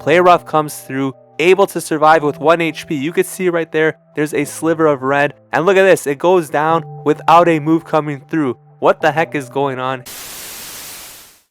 Play Rough comes through, able to survive with 1 HP. You can see right there, there's a sliver of red. And look at this, it goes down without a move coming through. What the heck is going on?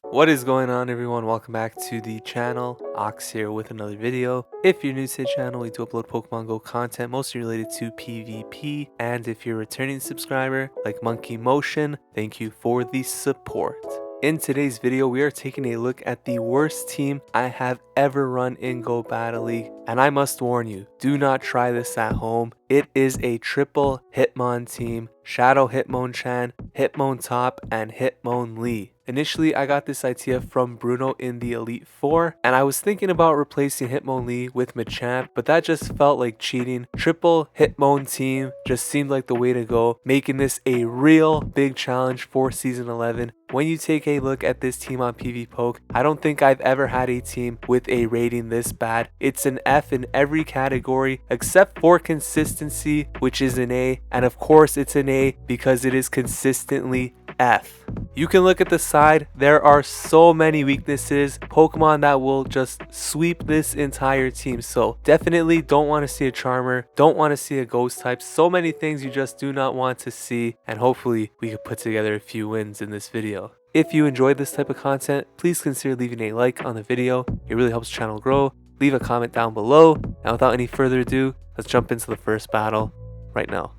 What is going on, everyone? Welcome back to the channel. Ox here with another video. If you're new to the channel, we do upload Pokemon Go content mostly related to PvP. And if you're a returning subscriber like Monkey Motion, thank you for the support. In today's video, we are taking a look at the worst team I have ever run in Go Battle League. And I must warn you, do not try this at home. It is a triple Hitmon team: Shadow Hitmonchan, Hitmontop, and Hitmonlee. Initially, I got this idea from Bruno in the Elite Four, and I was thinking about replacing Hitmonlee with Machamp, but that just felt like cheating. Triple Hitmon team just seemed like the way to go, making this a real big challenge for Season 11. When you take a look at this team on PvPoke, I don't think I've ever had a team with a rating this bad. It's an F in every category except for consistency, which is an A, and of course it's an A because it is consistently F. You can look at the side, there are so many weaknesses, Pokemon that will just sweep this entire team. So definitely don't want to see a Charmer, don't want to see a Ghost type, so many things you just do not want to see, and hopefully we can put together a few wins in this video. If you enjoyed this type of content, please consider leaving a like on the video, it really helps the channel grow. Leave a comment down below, and without any further ado, let's jump into the first battle right now.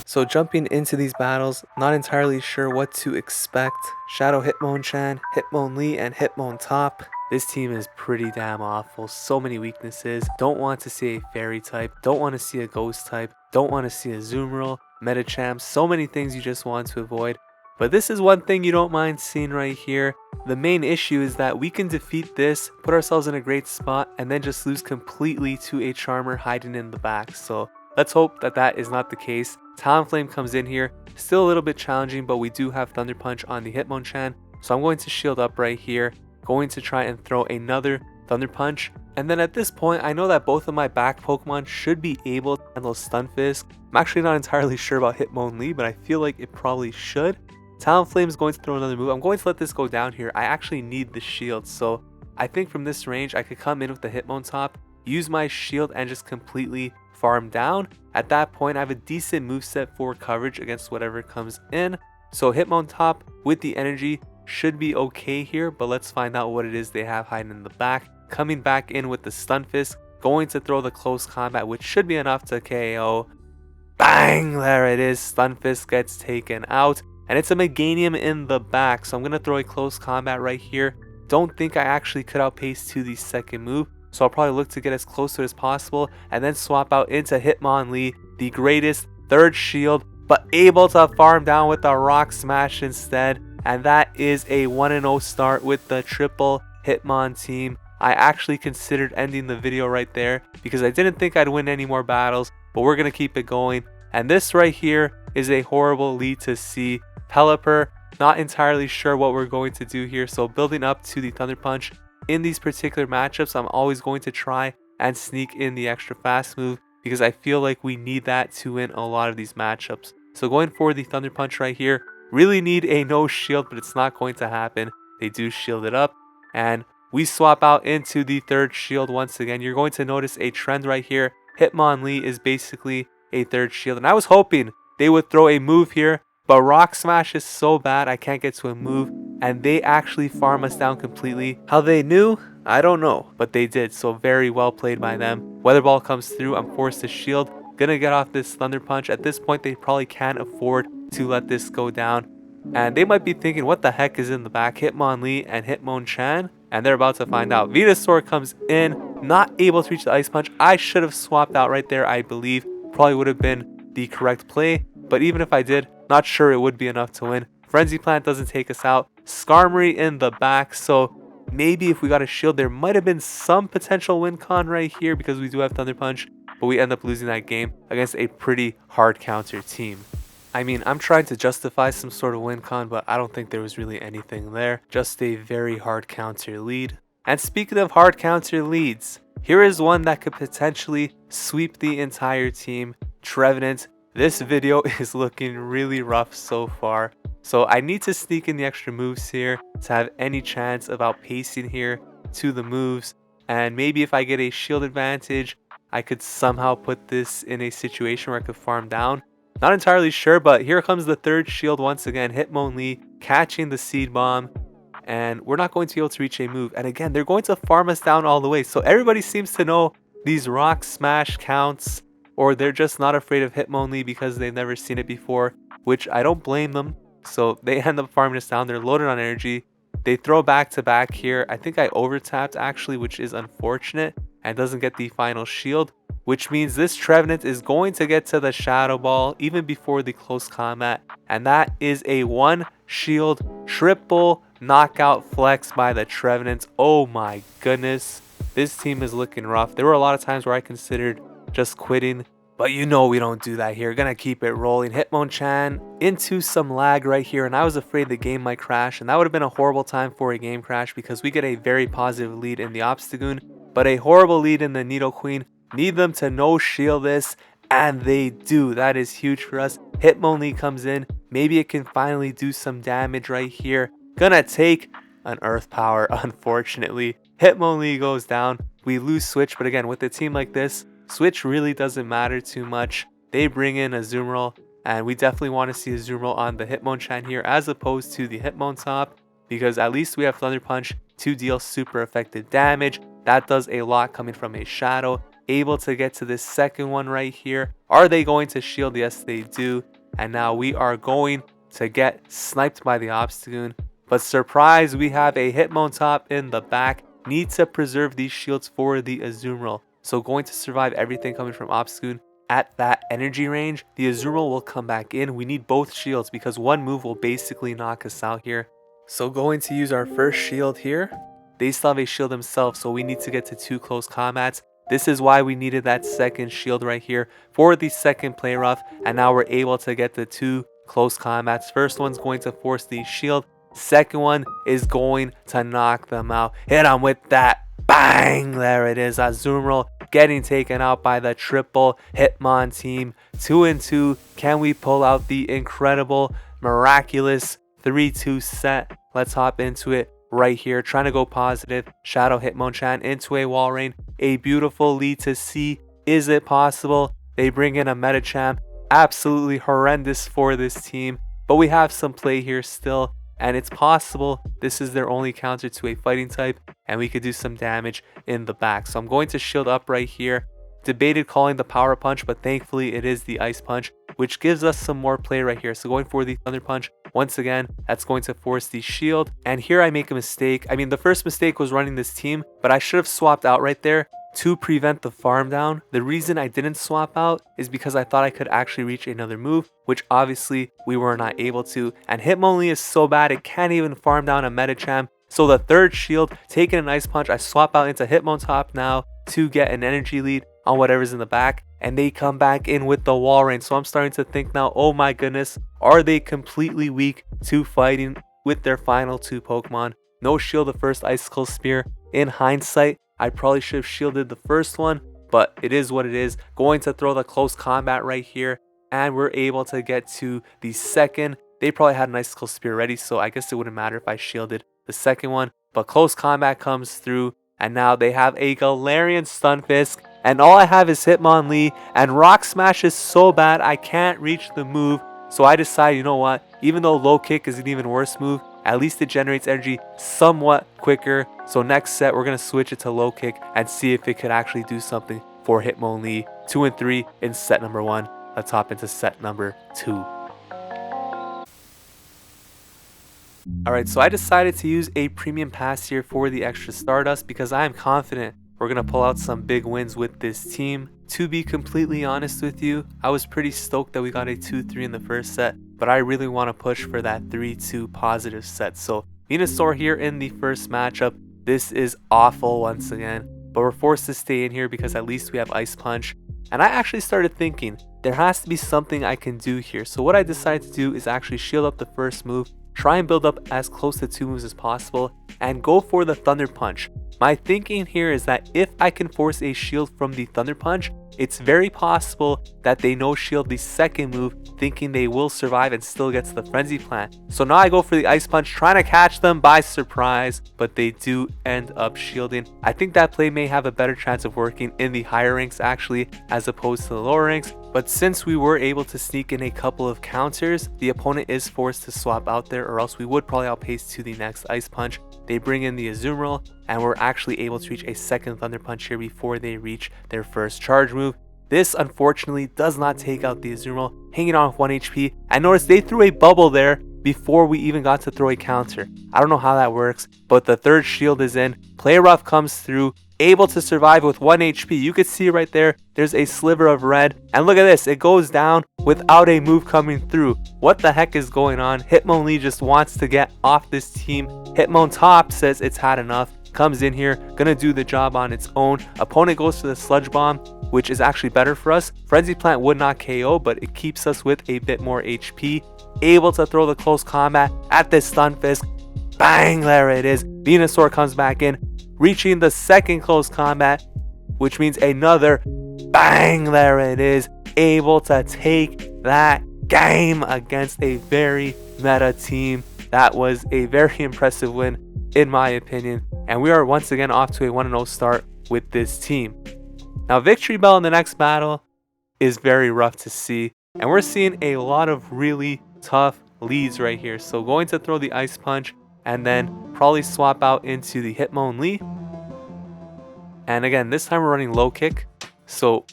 So jumping into these battles, not entirely sure what to expect. Shadow Hitmonchan, Hitmonlee, and Hitmontop. This team is pretty damn awful. So many weaknesses. Don't want to see a fairy type. Don't want to see a ghost type. Don't want to see a Zoomerl, Metachamp. So many things you just want to avoid. But this is one thing you don't mind seeing right here. The main issue is that we can defeat this, put ourselves in a great spot, and then just lose completely to a Charmer hiding in the back. So let's hope that that is not the case. Talonflame comes in here, still a little bit challenging, but we do have Thunder Punch on the Hitmonchan. So I'm going to shield up right here, going to try and throw another Thunder Punch. And then at this point, I know that both of my back Pokemon should be able to handle Stunfisk. I'm actually not entirely sure about Hitmonlee, but I feel like it probably should. Talonflame is going to throw another move. I'm going to let this go down here. I actually need the shield, so I think from this range, I could come in with the Hitmontop, use my shield, and just completely farm down. At that point, I have a decent moveset for coverage against whatever comes in. So Hitmontop with the energy should be okay here, but let's find out what it is they have hiding in the back. Coming back in with the Stunfisk, going to throw the close combat, which should be enough to KO. Bang! There it is. Stunfisk gets taken out. And it's a Meganium in the back, so I'm going to throw a close combat right here. Don't think I actually could outpace to the second move, so I'll probably look to get as close to it as possible and then swap out into Hitmonlee, the greatest third shield, but able to farm down with the Rock Smash instead. And that is a 1-0 start with the triple Hitmon team. I actually considered ending the video right there because I didn't think I'd win any more battles, but we're going to keep it going. And this right here is a horrible lead to see. Pelipper, not entirely sure what we're going to do here, so building up to the Thunder Punch. In these particular matchups, I'm always going to try and sneak in the extra fast move because I feel like we need that to win a lot of these matchups. So going for the Thunder Punch right here, really need a no shield, but it's not going to happen. They do shield it up, and we swap out into the third shield once again. You're going to notice a trend right here. Hitmonlee is basically a third shield, and I was hoping they would throw a move here, but Rock Smash is so bad I can't get to a move, and they actually farm us down completely. How they knew? I don't know, but they did, so very well played by them. Weather Ball comes through, I'm forced to shield. Gonna get off this Thunder Punch. At this point, they probably can't afford to let this go down. And they might be thinking, what the heck is in the back? Hitmonlee and Hitmonchan? And they're about to find out. Venusaur comes in, not able to reach the Ice Punch. I should have swapped out right there, I believe. Probably would have been the correct play, but even if I did, not sure it would be enough to win. Frenzy Plant doesn't take us out. Skarmory in the back, so maybe if we got a shield, there might have been some potential win con right here because we do have Thunder Punch, but we end up losing that game against a pretty hard counter team. I mean, I'm trying to justify some sort of win con, but I don't think there was really anything there. Just a very hard counter lead. And speaking of hard counter leads, here is one that could potentially sweep the entire team. Trevenant. This video is looking really rough so far. So I need to sneak in the extra moves here to have any chance of outpacing here. to the moves. And maybe if I get a shield advantage, I could somehow put this in a situation where I could farm down. Not entirely sure, but here comes the third shield once again. Hitmonlee catching the seed bomb. And we're not going to be able to reach a move. And again, they're going to farm us down all the way. So everybody seems to know these rock smash counts, or they're just not afraid of Hitmonlee because they've never seen it before, which I don't blame them. So they end up farming us down. They're loaded on energy. They throw back to back here. I think I overtapped actually, which is unfortunate, and doesn't get the final shield, which means this Trevenant is going to get to the Shadow Ball even before the close combat. And that is a 1 shield triple knockout flex by the Trevenant. Oh my goodness. This team is looking rough. There were a lot of times where I considered just quitting, but you know we don't do that here. Gonna keep it rolling. Hitmonchan into some lag right here, and I was afraid the game might crash, and that would have been a horrible time for a game crash because we get a very positive lead in the Obstagoon, but a horrible lead in the Nidoqueen. Need them to no shield this, and they do. That is huge for us. Hitmonlee comes in. Maybe it can finally do some damage right here. Gonna take an Earth Power, unfortunately. Hitmonlee goes down. We lose Switch, but again, with a team like this, Switch really doesn't matter too much. They bring in a Azumarill, and we definitely want to see a Azumarill on the Hitmonchan here as opposed to the Hitmontop, because at least we have Thunder Punch to deal super effective damage. That does a lot coming from a Shadow. Able to get to this second one right here. Are they going to shield? Yes, they do. And now we are going to get sniped by the Obstagoon. But surprise, we have a Hitmontop in the back. Need to preserve these shields for the Azumarill. So going to survive everything coming from Obstagoon at that energy range. The Azumarill will come back in. We need both shields because one move will basically knock us out here. So going to use our first shield here. They still have a shield themselves, so we need to get to 2 close combats. This is why we needed that second shield right here for the second play rough. And now we're able to get the 2 close combats. First one's going to force the shield. Second one is going to knock them out. Hit them with that. Bang! There it is. Azumarill getting taken out by the triple Hitmon team. 2-2. Can we pull out the incredible, miraculous 3-2 set? Let's hop into it right here. Trying to go positive. Shadow Hitmonchan into a wall rain. A beautiful lead to see. Is it possible? They bring in a Metachamp. Absolutely horrendous for this team. But we have some play here still. And it's possible this is their only counter to a fighting type, and we could do some damage in the back. So I'm going to shield up right here. Debated calling the Power Punch, but thankfully it is the Ice Punch, which gives us some more play right here. So going for the Thunder Punch, once again, that's going to force the shield. And here I make a mistake. I mean, the first mistake was running this team, but I should have swapped out right there to prevent the farm down. The reason I didn't swap out is because I thought I could actually reach another move, which obviously we were not able to. And Hitmonlee is so bad it can't even farm down a Metachamp. So the third shield, taking an Ice Punch, I swap out into Hitmontop now to get an energy lead on whatever's in the back, and they come back in with the wall rain. So I'm starting to think now, oh my goodness, are they completely weak to fighting with their final 2 Pokemon? No shield the first Icicle Spear. In hindsight, I probably should have shielded the first one, but it is what it is. Going to throw the close combat right here, and we're able to get to the second. They probably had an Icicle Spear ready, so I guess it wouldn't matter if I shielded the second one. But close combat comes through, and now they have a Galarian Stunfisk, and all I have is Hitmonlee, and Rock Smash is so bad I can't reach the move. So I decided, you know what, even though Low Kick is an even worse move, at least it generates energy somewhat quicker. So next set, we're going to switch it to Low Kick and see if it could actually do something for Hitmonlee. 2 and 3 in set number 1. Let's hop into set number 2. Alright, so I decided to use a premium pass here for the extra Stardust because I am confident we're going to pull out some big wins with this team. To be completely honest with you, I was pretty stoked that we got a 2-3 in the first set, but I really want to push for that 3-2 positive set. So Venusaur here in the first matchup. This is awful once again, but we're forced to stay in here because at least we have Ice Punch. And I actually started thinking there has to be something I can do here. So what I decided to do is actually shield up the first move, try and build up as close to 2 moves as possible, and go for the Thunder Punch. My thinking here is that if I can force a shield from the Thunder Punch, it's very possible that they no shield the second move, thinking they will survive and still get to the Frenzy Plant. So now I go for the Ice Punch, trying to catch them by surprise, but they do end up shielding. I think that play may have a better chance of working in the higher ranks actually, as opposed to the lower ranks. But since we were able to sneak in a couple of counters, the opponent is forced to swap out there, or else we would probably outpace to the next Ice Punch. They bring in the Azumarill, and we're actually able to reach a second Thunder Punch here before they reach their first charge move. This unfortunately does not take out the Azumarill, hanging on with 1 HP. And notice they threw a bubble there before we even got to throw a counter. I don't know how that works, but the third shield is in. Play Rough comes through, able to survive with 1 HP. You can see right there, there's a sliver of red. And look at this, it goes down without a move coming through. What the heck is going on? Hitmonlee just wants to get off this team. Hitmontop says it's had enough, comes in here, gonna do the job on its own. Opponent goes to the Sludge Bomb, which is actually better for us. Frenzy Plant would not KO, but it keeps us with a bit more HP. Able to throw the close combat at this Stunfisk. Bang, there it is. Venusaur comes back in, reaching the second close combat, which means another bang, there it is. Able to take that game against a very meta team. That was a very impressive win in my opinion. And we are once again off to a 1-0 start with this team. Now Victory Bell in the next battle is very rough to see. And we're seeing a lot of really tough leads right here. So going to throw the Ice Punch and then probably swap out into the Hitmonlee. And again, this time we're running low kick. So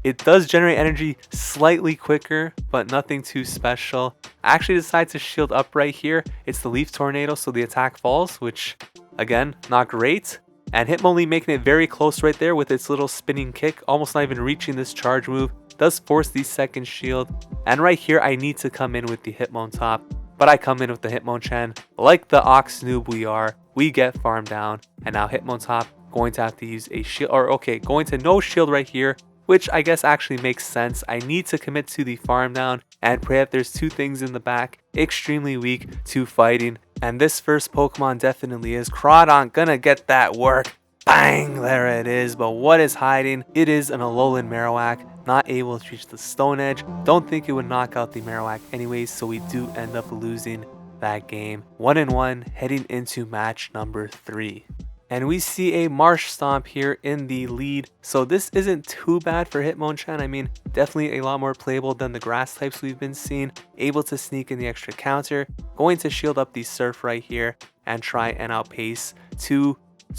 it does generate energy slightly quicker, but nothing too special. I actually decide to shield up right here. It's the Leaf Tornado, so the attack falls, which again, not great. And Hitmonlee making it very close right there with its little spinning kick, almost not even reaching this charge move. Does force the second shield. And right here, I need to come in with the Hitmontop, but I come in with the Hitmonchan. Like the Ox noob we are, we get farmed down. And now Hitmontop going to have to use a shield, or okay, going to no shield right here, which I guess actually makes sense. I need to commit to the farm down and pray that there's two things in the back, extremely weak to fighting. And this first Pokemon definitely is. Crawdon gonna get that work. Bang, there it is. But what is hiding? It is an Alolan Marowak, not able to reach the Stone Edge. Don't think it would knock out the Marowak anyways, so we do end up losing that game. 1-1 heading into match number 3. And we see a Marsh Stomp here in the lead. So this isn't too bad for Hitmonchan. I mean, definitely a lot more playable than the grass types we've been seeing. Able to sneak in the extra counter. Going to shield up the Surf right here and try and outpace two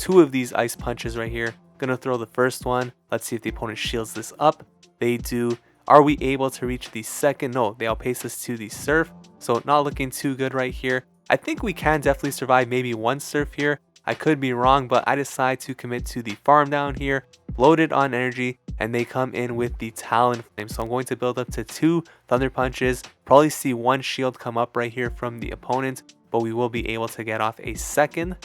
of these Ice Punches right here. Gonna throw the first one. Let's see if the opponent shields this up. They do. Are we able to reach the second? No, they outpace us to the Surf. So not looking too good right here. I think we can definitely survive maybe one Surf here. I could be wrong, but I decide to commit to the farm down here, loaded on energy, and they come in with the Talonflame. So I'm going to build up to 2 Thunder Punches, probably see 1 shield come up right here from the opponent, but we will be able to get off a second.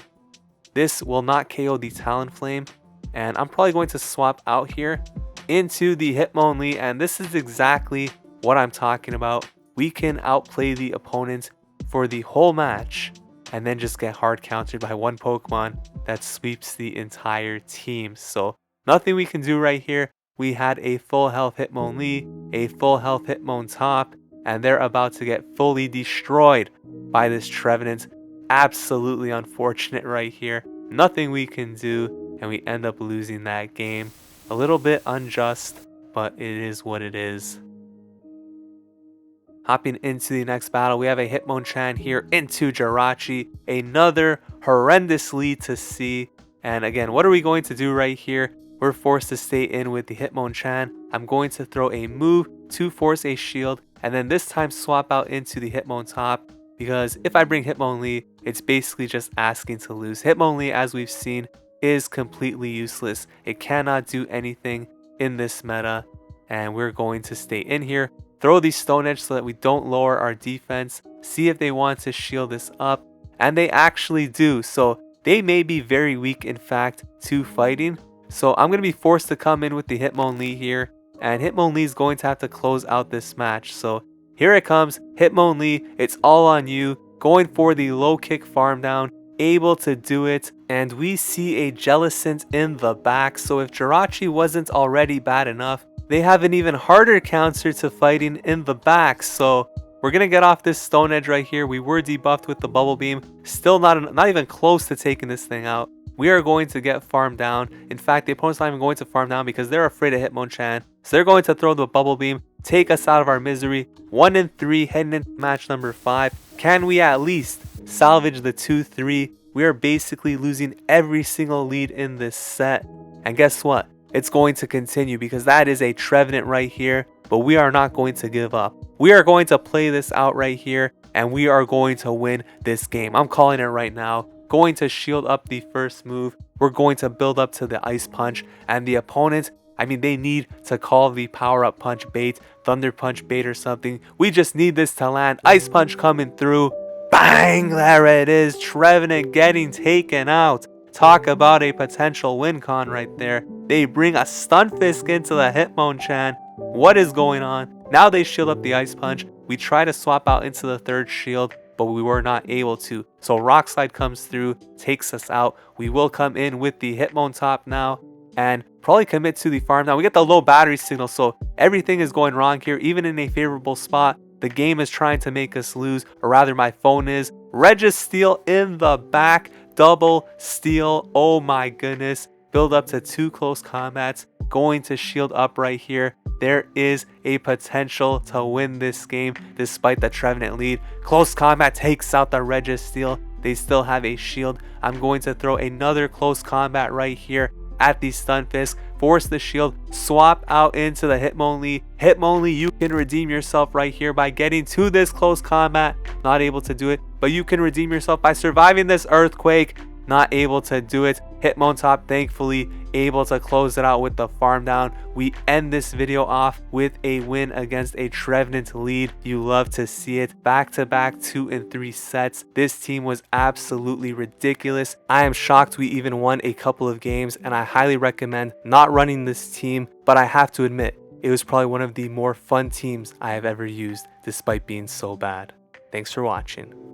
This will not KO the Talonflame, and I'm probably going to swap out here into the Hitmonlee, and this is exactly what I'm talking about. We can outplay the opponent for the whole match, and then just get hard countered by one Pokemon that sweeps the entire team. So nothing we can do right here. We had a full health Hitmonlee, a full health Hitmontop, and they're about to get fully destroyed by this Trevenant. Absolutely unfortunate right here. Nothing we can do, and we end up losing that game. A little bit unjust, but it is what it is. Hopping into the next battle, we have a Hitmonchan here into Jirachi. Another horrendous lead to see. And again, what are we going to do right here? We're forced to stay in with the Hitmonchan. I'm going to throw a move to force a shield, and then this time swap out into the Hitmontop, because if I bring Hitmonlee, it's basically just asking to lose. Hitmonlee, as we've seen, is completely useless. It cannot do anything in this meta, and we're going to stay in here. Throw the Stone Edge so that we don't lower our defense. See if they want to shield this up. And they actually do. So they may be very weak, in fact, to fighting. So I'm going to be forced to come in with the Hitmonlee here. And Hitmonlee is going to have to close out this match. So here it comes. Hitmonlee, it's all on you. Going for the low kick farm down. able to do it, and we see a Jellicent in the back. So if Jirachi wasn't already bad enough, they have an even harder counter to fighting in the back. So we're gonna get off this Stone Edge right here. We were debuffed with the Bubble Beam, still not even close to taking this thing out. We are going to get farmed down. In fact, the opponent's not even going to farm down because they're afraid of Hitmonchan. So they're going to throw the Bubble Beam, take us out of our misery. 1-3 heading into match number 5. Can we at least salvage the 2-3? We are basically losing every single lead in this set. And guess what? It's going to continue because that is a Trevenant right here. But we are not going to give up. We are going to play this out right here. And we are going to win this game. I'm calling it right now. Going to shield up the first move. We're going to build up to the Ice Punch. And the opponent, I mean, they need to call the Power Up Punch bait, Thunder Punch bait or something. We just need this to land. Ice Punch coming through. Bang! There it is. Trevenant getting taken out. Talk about a potential win con right there. They bring a Stunfisk into the Hitmonchan. What is going on? Now they shield up the Ice Punch. We try to swap out into the third shield, but we were not able to. So Rock Slide comes through, takes us out. We will come in with the Hitmontop now and probably commit to the farm. Now we get the low battery signal, so everything is going wrong here. Even in a favorable spot, the game is trying to make us lose, or rather my phone is. Registeel in the back, double steal. Oh my goodness. Build up to 2 close combats. Going to shield up right here. There is a potential to win this game despite the Trevenant lead. Close combat takes out the Registeel. They still have a shield. I'm going to throw another close combat right here at the Stunfisk. Force the shield. Swap out into the Hitmonlee. Hitmonlee, you can redeem yourself right here by getting to this close combat. Not able to do it, but you can redeem yourself by surviving this Earthquake. Not able to do it. Hitmontop thankfully able to close it out with the farm down. We end this video off with a win against a Trevenant lead. You love to see it. Back-to-back 2 and 3 sets. This team was absolutely ridiculous. I am shocked we even won a couple of games, and I highly recommend not running this team, but I have to admit, it was probably one of the more fun teams I have ever used despite being so bad. Thanks for watching.